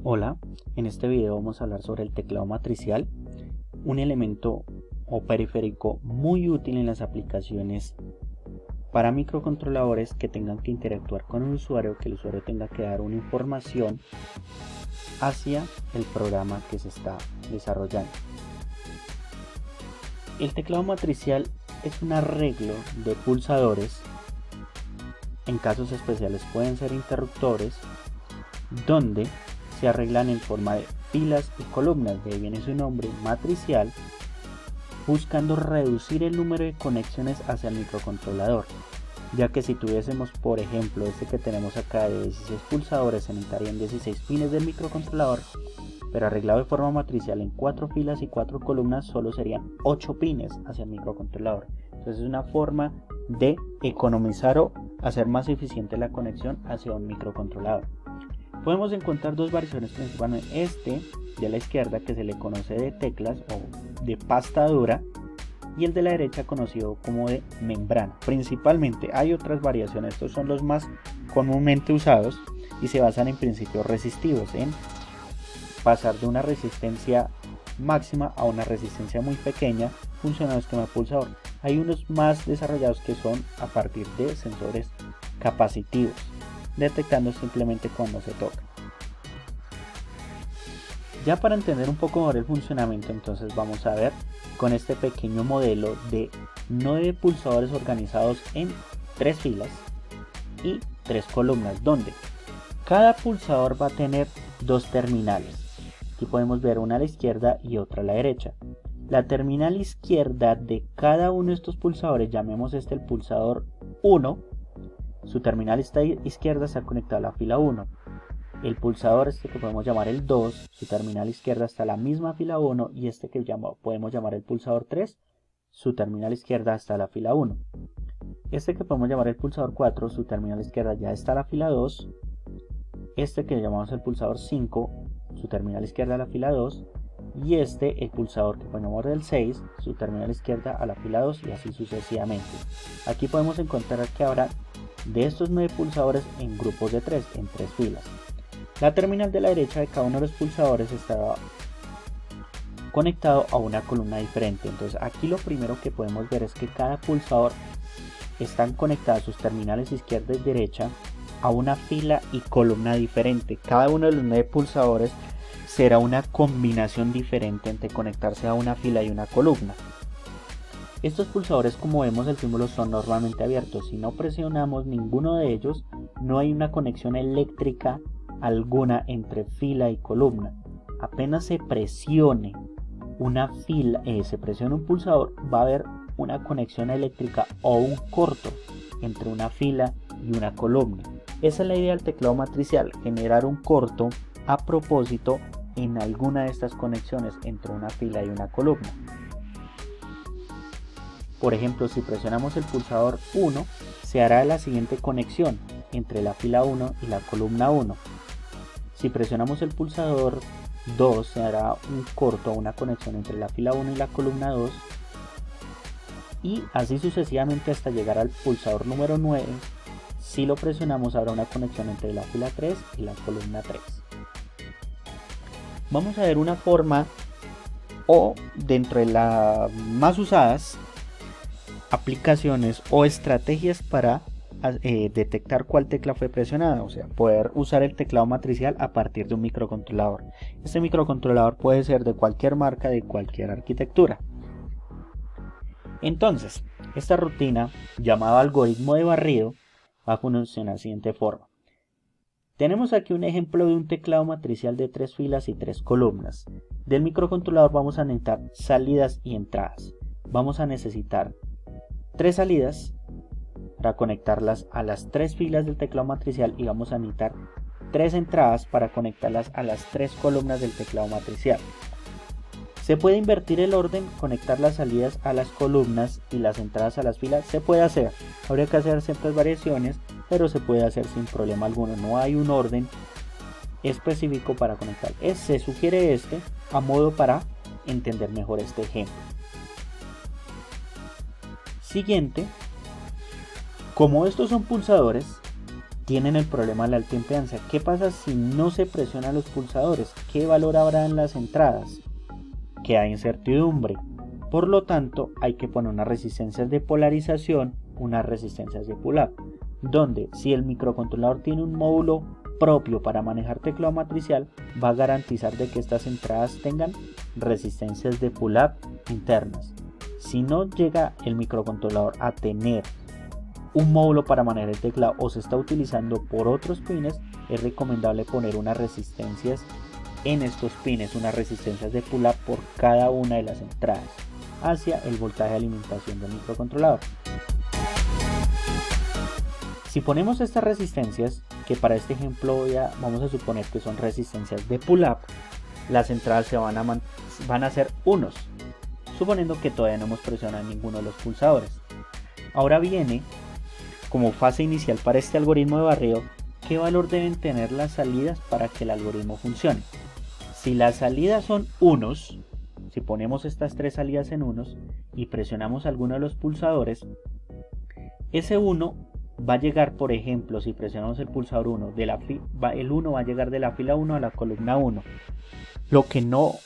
Hola, en este video vamos a hablar sobre el teclado matricial, un elemento o periférico muy útil en las aplicaciones para microcontroladores que tengan que interactuar con el usuario, que el usuario tenga que dar una información hacia el programa que se está desarrollando. El teclado matricial es un arreglo de pulsadores, en casos especiales pueden ser interruptores, donde se arreglan en forma de filas y columnas, de ahí viene su nombre, matricial, buscando reducir el número de conexiones hacia el microcontrolador, ya que si tuviésemos, por ejemplo, este que tenemos acá de 16 pulsadores, se necesitarían 16 pines del microcontrolador, pero arreglado de forma matricial en 4 filas y 4 columnas solo serían 8 pines hacia el microcontrolador. Entonces es una forma de economizar o hacer más eficiente la conexión hacia un microcontrolador. Podemos encontrar dos versiones principalmente, este de la izquierda que se le conoce de teclas o de pasta dura, y el de la derecha conocido como de membrana. Principalmente hay otras variaciones, estos son los más comúnmente usados y se basan en principios resistivos, en pasar de una resistencia máxima a una resistencia muy pequeña funcionando el esquema de pulsador. Hay unos más desarrollados que son a partir de sensores capacitivos, detectando simplemente cuando se toca. Ya para entender un poco mejor el funcionamiento, entonces vamos a ver con este pequeño modelo de 9 pulsadores organizados en 3 filas y 3 columnas, donde cada pulsador va a tener 2 terminales. Aquí podemos ver una a la izquierda y otra a la derecha. La terminal izquierda de cada uno de estos pulsadores, llamemos este el pulsador 1, su terminal izquierda está conectada a la fila 1. El pulsador este que podemos llamar el 2, su terminal izquierda está a la misma fila 1, y este que podemos llamar el pulsador 3, su terminal izquierda está a la fila 1. Este que podemos llamar el pulsador 4, su terminal izquierda ya está a la fila 2. Este que llamamos el pulsador 5, su terminal izquierda a la fila 2. Y este, el pulsador que podemos llamar el 6, su terminal izquierda a la fila 2, y así sucesivamente. Aquí podemos encontrar que habrá de estos 9 pulsadores en grupos de 3, en 3 filas. La terminal de la derecha de cada uno de los pulsadores estará conectado a una columna diferente. Entonces aquí lo primero que podemos ver es que cada pulsador están conectadas sus terminales izquierda y derecha a una fila y columna diferente. Cada uno de los 9 pulsadores será una combinación diferente entre conectarse a una fila y una columna. Estos pulsadores, como vemos, el símbolo son normalmente abiertos. Si no presionamos ninguno de ellos, no hay una conexión eléctrica alguna entre fila y columna. Apenas se presione una fila, se presiona un pulsador, va a haber una conexión eléctrica o un corto entre una fila y una columna. Esa es la idea del teclado matricial, generar un corto a propósito en alguna de estas conexiones entre una fila y una columna. Por ejemplo, si presionamos el pulsador 1, se hará la siguiente conexión entre la fila 1 y la columna 1. Si presionamos el pulsador 2, se hará un corto, una conexión entre la fila 1 y la columna 2. Y así sucesivamente hasta llegar al pulsador número 9. Si lo presionamos, habrá una conexión entre la fila 3 y la columna 3. Vamos a ver una forma, o dentro de las más usadas, aplicaciones o estrategias para detectar cuál tecla fue presionada, o sea, poder usar el teclado matricial a partir de un microcontrolador. Este microcontrolador puede ser de cualquier marca, de cualquier arquitectura. Entonces, esta rutina, llamada algoritmo de barrido, va a funcionar de la siguiente forma. Tenemos aquí un ejemplo de un teclado matricial de 3 filas y 3 columnas. Del microcontrolador vamos a necesitar salidas y entradas. Vamos a necesitar 3 salidas para conectarlas a las 3 filas del teclado matricial, y vamos a necesitar 3 entradas para conectarlas a las 3 columnas del teclado matricial. Se puede invertir el orden, conectar las salidas a las columnas y las entradas a las filas. Se puede hacer, habría que hacer ciertas variaciones, pero se puede hacer sin problema alguno. No hay un orden específico para conectar. Se sugiere este a modo para entender mejor este ejemplo. Siguiente, como estos son pulsadores, tienen el problema de la alta impedancia. ¿Qué pasa si no se presionan los pulsadores? ¿Qué valor habrá en las entradas? Queda incertidumbre. Por lo tanto, hay que poner unas resistencias de polarización, unas resistencias de pull-up, donde si el microcontrolador tiene un módulo propio para manejar teclado matricial, va a garantizar de que estas entradas tengan resistencias de pull-up internas. Si no llega el microcontrolador a tener un módulo para manejar el teclado o se está utilizando por otros pines, es recomendable poner unas resistencias en estos pines, unas resistencias de pull-up por cada una de las entradas hacia el voltaje de alimentación del microcontrolador. Si ponemos estas resistencias, que para este ejemplo vamos a suponer que son resistencias de pull-up, las entradas van a ser unos, suponiendo que todavía no hemos presionado ninguno de los pulsadores. Ahora viene, como fase inicial para este algoritmo de barrido, qué valor deben tener las salidas para que el algoritmo funcione. Si las salidas son unos, si ponemos estas tres salidas en unos y presionamos alguno de los pulsadores, ese 1 va a llegar, por ejemplo, si presionamos el pulsador 1, el 1 va a llegar de la fila 1 a la columna 1, lo que no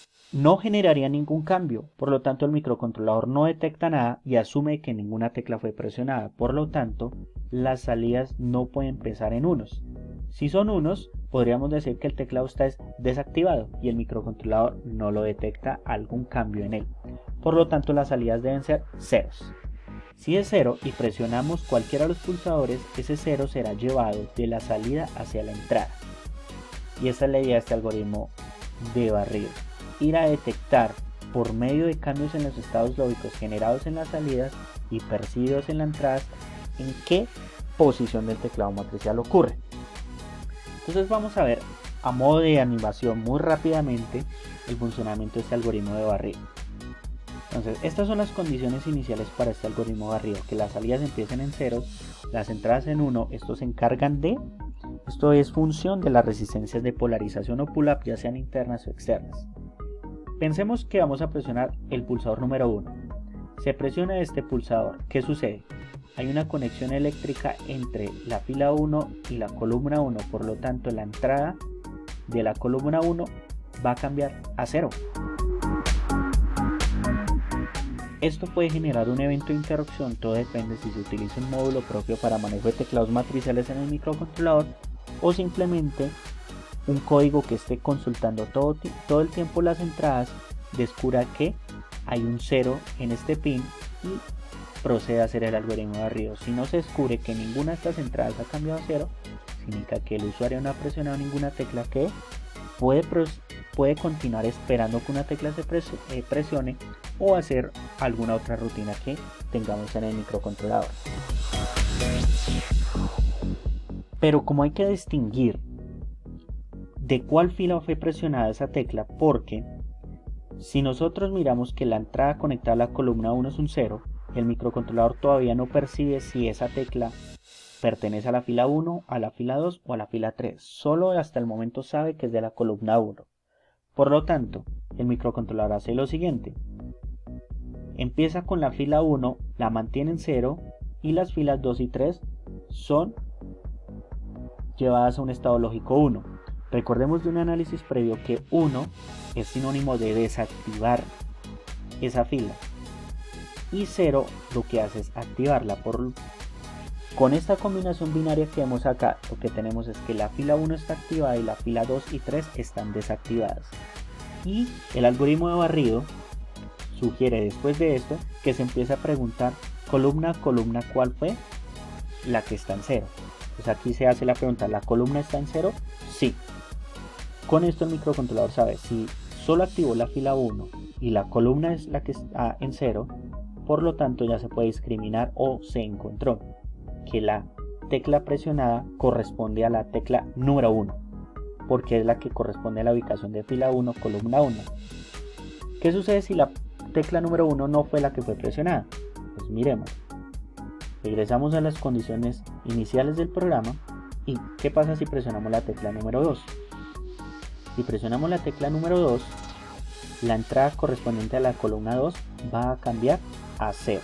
generaría ningún cambio. Por lo tanto, el microcontrolador no detecta nada y asume que ninguna tecla fue presionada. Por lo tanto, las salidas no pueden empezar en unos. Si son unos, podríamos decir que el teclado está desactivado y el microcontrolador no lo detecta algún cambio en él. Por lo tanto, las salidas deben ser ceros. Si es 0 y presionamos cualquiera de los pulsadores, ese 0 será llevado de la salida hacia la entrada. Y esa es la idea de este algoritmo de barrido. Ir a detectar por medio de cambios en los estados lógicos generados en las salidas y percibidos en las entradas en qué posición del teclado matricial ocurre. Entonces vamos a ver a modo de animación muy rápidamente el funcionamiento de este algoritmo de barrido. Entonces estas son las condiciones iniciales para este algoritmo de barrido: que las salidas empiecen en ceros, las entradas en 1. Estos se encargan esto es función de las resistencias de polarización o pull-up, ya sean internas o externas. Pensemos que vamos a presionar el pulsador número 1. Se presiona este pulsador. ¿Qué sucede? Hay una conexión eléctrica entre la fila 1 y la columna 1, por lo tanto la entrada de la columna 1 va a cambiar a 0. Esto puede generar un evento de interrupción, todo depende si se utiliza un módulo propio para manejo de teclados matriciales en el microcontrolador o simplemente un código que esté consultando todo el tiempo las entradas, descubra que hay un 0 en este pin y procede a hacer el algoritmo de barrido. Si no se descubre que ninguna de estas entradas ha cambiado a 0, significa que el usuario no ha presionado ninguna tecla, que puede continuar esperando que una tecla se presione o hacer alguna otra rutina que tengamos en el microcontrolador. Pero como hay que distinguir de cuál fila fue presionada esa tecla, porque si nosotros miramos que la entrada conectada a la columna 1 es un 0, el microcontrolador todavía no percibe si esa tecla pertenece a la fila 1, a la fila 2 o a la fila 3. Solo hasta el momento sabe que es de la columna 1. Por lo tanto, el microcontrolador hace lo siguiente: empieza con la fila 1, la mantiene en 0 y las filas 2 y 3 son llevadas a un estado lógico 1. Recordemos de un análisis previo que 1 es sinónimo de desactivar esa fila y 0 lo que hace es activarla. Con esta combinación binaria que vemos acá, lo que tenemos es que la fila 1 está activada y la fila 2 y 3 están desactivadas. Y el algoritmo de barrido sugiere después de esto que se empiece a preguntar columna a columna cuál fue la que está en 0. Pues aquí se hace la pregunta: ¿la columna está en 0? Sí. Con esto el microcontrolador sabe si solo activó la fila 1 y la columna es la que está en 0, por lo tanto ya se puede discriminar o se encontró que la tecla presionada corresponde a la tecla número 1, porque es la que corresponde a la ubicación de fila 1, columna 1. ¿Qué sucede si la tecla número 1 no fue la que fue presionada? Pues miremos. Regresamos a las condiciones iniciales del programa y ¿qué pasa si presionamos la tecla número 2? Si presionamos la tecla número 2, la entrada correspondiente a la columna 2 va a cambiar a 0.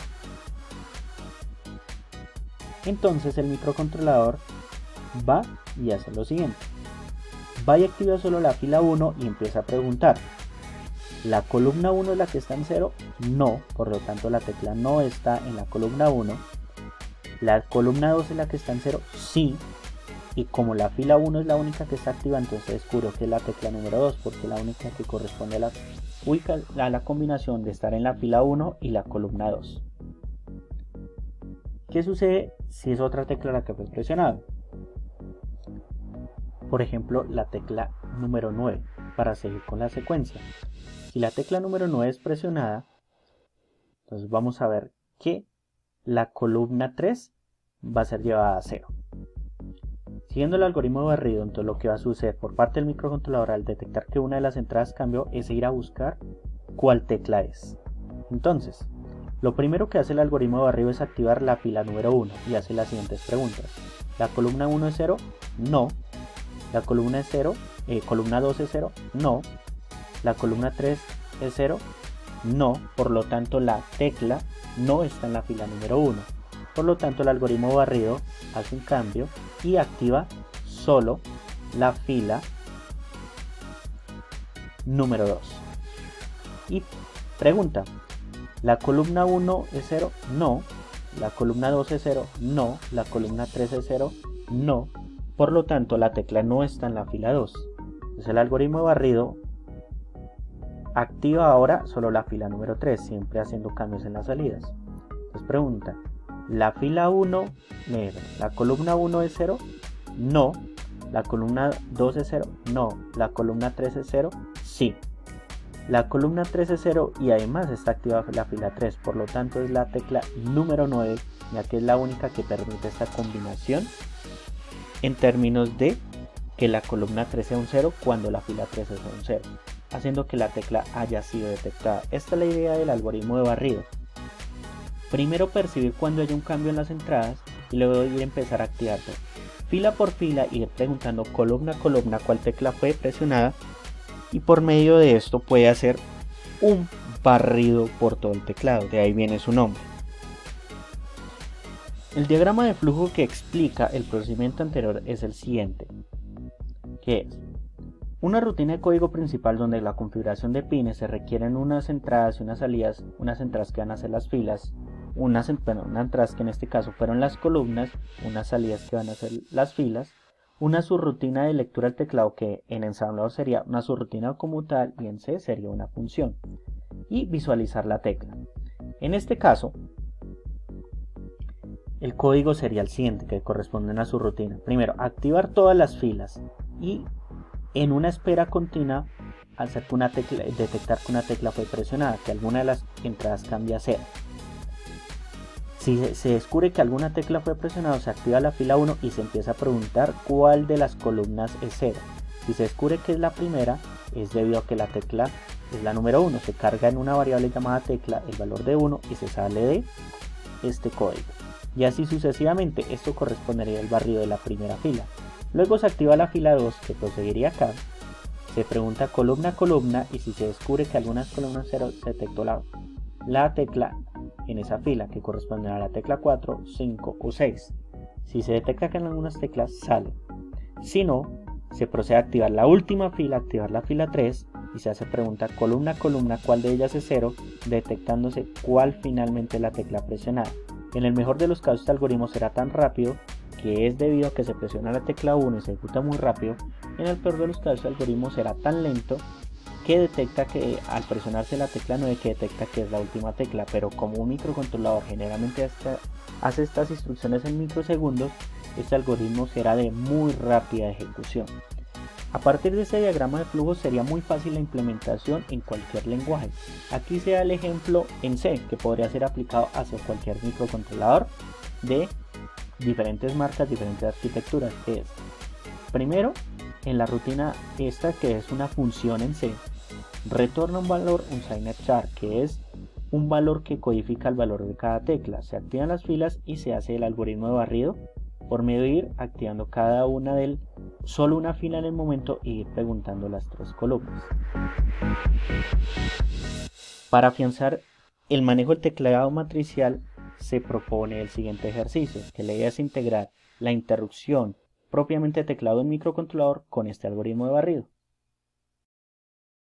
Entonces el microcontrolador va y hace lo siguiente. Va y activa solo la fila 1 y empieza a preguntar. ¿La columna 1 es la que está en 0? No, por lo tanto la tecla no está en la columna 1. ¿La columna 2 es la que está en 0? Sí. Y como la fila 1 es la única que está activa, entonces descubro que es la tecla número 2, porque es la única que corresponde a la combinación de estar en la fila 1 y la columna 2. ¿Qué sucede si es otra tecla la que fue presionada? Por ejemplo, la tecla número 9, para seguir con la secuencia. Si la tecla número 9 es presionada, entonces vamos a ver que la columna 3 va a ser llevada a 0. Siguiendo el algoritmo de barrido, entonces lo que va a suceder por parte del microcontrolador al detectar que una de las entradas cambió es ir a buscar cuál tecla es. Entonces, lo primero que hace el algoritmo de barrido es activar la fila número 1 y hace las siguientes preguntas. ¿La columna 1 es 0? No. ¿La columna es 0? ¿Columna 2 es 0? No. ¿La columna 3 es 0? No. Por lo tanto, la tecla no está en la fila número 1. Por lo tanto, el algoritmo de barrido hace un cambio y activa solo la fila número 2. Y pregunta, ¿la columna 1 es 0? No. ¿La columna 2 es 0? No. ¿La columna 3 es 0? No. Por lo tanto, la tecla no está en la fila 2. Entonces el algoritmo de barrido activa ahora solo la fila número 3, siempre haciendo cambios en las salidas. Entonces pregunta, ¿la fila 1, la columna 1 es 0? No. ¿La columna 2 es 0? No. ¿La columna 3 es 0? Sí. La columna 3 es 0 y además está activada la fila 3, por lo tanto es la tecla número 9, ya que es la única que permite esta combinación en términos de que la columna 3 sea un 0 cuando la fila 3 es un 0, haciendo que la tecla haya sido detectada. Esta es la idea del algoritmo de barrido. Primero percibir cuando haya un cambio en las entradas y luego ir a empezar a activarlo fila por fila y ir preguntando columna a columna cuál tecla fue presionada, y por medio de esto puede hacer un barrido por todo el teclado, de ahí viene su nombre. El diagrama de flujo que explica el procedimiento anterior es el siguiente, que es una rutina de código principal donde la configuración de pines se requieren unas entradas y unas salidas, unas entradas que van a ser las filas, unas entradas que en este caso fueron las columnas, unas salidas que van a ser las filas, una subrutina de lectura al teclado que en ensamblador sería una subrutina como tal y en C sería una función, y visualizar la tecla. En este caso, el código sería el siguiente, que corresponde a su rutina. Primero, activar todas las filas y en una espera continua hacer que detectar que una tecla fue presionada, que alguna de las entradas cambia a 0. Si se descubre que alguna tecla fue presionada, se activa la fila 1 y se empieza a preguntar cuál de las columnas es 0. Si se descubre que es la primera, es debido a que la tecla es la número 1. Se carga en una variable llamada tecla el valor de 1 y se sale de este código. Y así sucesivamente, esto correspondería al barrido de la primera fila. Luego se activa la fila 2, que proseguiría acá. Se pregunta columna a columna y si se descubre que algunas columnas 0, se detectó la tecla en esa fila, que corresponde a la tecla 4, 5 o 6. Si se detecta que en algunas teclas sale. Si no, se procede a activar la última fila, activar la fila 3 y se hace pregunta columna a columna cuál de ellas es 0, detectándose cuál finalmente es la tecla presionada. En el mejor de los casos este algoritmo será tan rápido que es debido a que se presiona la tecla 1 y se ejecuta muy rápido. En el peor de los casos el algoritmo será tan lento que detecta que al presionarse la tecla 9 que detecta que es la última tecla, pero como un microcontrolador generalmente hace estas instrucciones en microsegundos, este algoritmo será de muy rápida ejecución. A partir de este diagrama de flujo sería muy fácil la implementación en cualquier lenguaje. Aquí se da el ejemplo en C, que podría ser aplicado hacia cualquier microcontrolador de diferentes marcas, diferentes arquitecturas, que es primero en la rutina esta, que es una función en C, retorna un valor, un signatchar, que es un valor que codifica el valor de cada tecla. Se activan las filas y se hace el algoritmo de barrido por medio de ir activando cada una solo una fila en el momento y ir preguntando las 3 columnas. Para afianzar el manejo del teclado matricial se propone el siguiente ejercicio, que la idea es integrar la interrupción propiamente teclado en microcontrolador con este algoritmo de barrido.